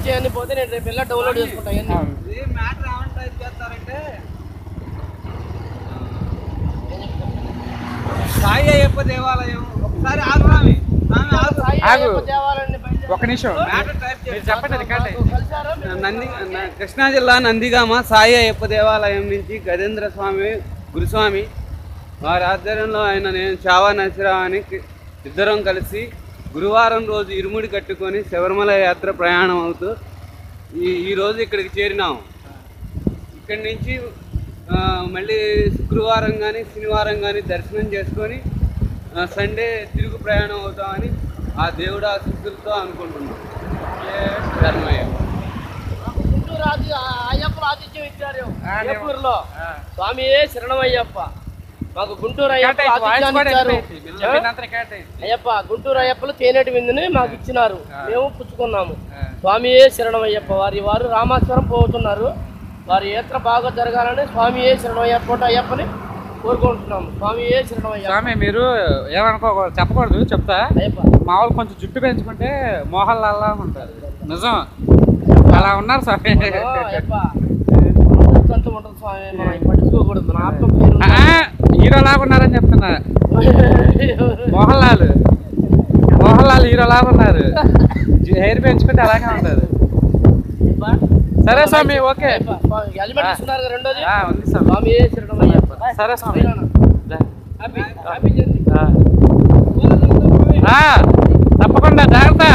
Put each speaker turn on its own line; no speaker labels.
వచ్చేయన్నీ పోతే నేను రేపు వెళ్ళి డౌన్లోడ్ చేసుకుంటా.
సాయి అయ్యప్ప దేవాలయం ఒకసారి ఆగురామి
ఒక నిమిషం
కృష్ణా జిల్లా నందిగామ సాయి అయ్యప్ప దేవాలయం నుంచి గజేంద్ర స్వామి గురుస్వామి వారి ఆధ్వర్యంలో ఆయన నేను చావా నరసింహరావు అని ఇద్దరం కలిసి గురువారం రోజు ఇరుముడి కట్టుకొని శబరిమల యాత్ర ప్రయాణం అవుతూ ఈరోజు ఇక్కడికి చేరినాము. ఇక్కడి నుంచి మళ్ళీ శుక్రవారం కానీ శనివారం కానీ దర్శనం చేసుకొని సండే తిరుగు ప్రయాణం అవుతామని ఆ దేవుడు ఆశీస్సులతో అనుకుంటున్నాం. ధర్మయ్య
గుంటూరు అయ్యప్ప ఆతిథ్యం ఇచ్చారు అయ్యప్పూరులో. స్వామి శరణమయ్యప్ప. మాకు గుంటూరు అయ్యప్ప అయ్యప్ప గుంటూరు అయ్యప్పలు తేనెటి విందుని మాకు ఇచ్చినారు, మేము పుచ్చుకున్నాము. స్వామి శరణమయ్యప్ప. వారు రామేశ్వరం పోతున్నారు. వారి యాత్ర బాగా జరగాలని స్వామి శరణమయ్యప్ప అయ్యప్పని కోరుకుంటున్నాము. స్వామి శరణమయ్య.
స్వామి మీరు ఏమనుకోకూడదు, చెప్పకూడదు, చెప్తా. మామూలు కొంచెం జుట్టు పెంచుకుంటే మోహన్ లాల్ లాగా ఉంటారు. నిజం అలా ఉన్నారు స్వామి. హీరో లాగా ఉన్నారని చెప్తున్నా. మోహన్ లాల్ హీరో లాగా ఉన్నారు. హెయిర్ పెంచుకుంటే అలాగే ఉంటుంది. సరే స్వామి, ఓకే. సరే స్వామి, తప్పకుండా జాగ్రత్త.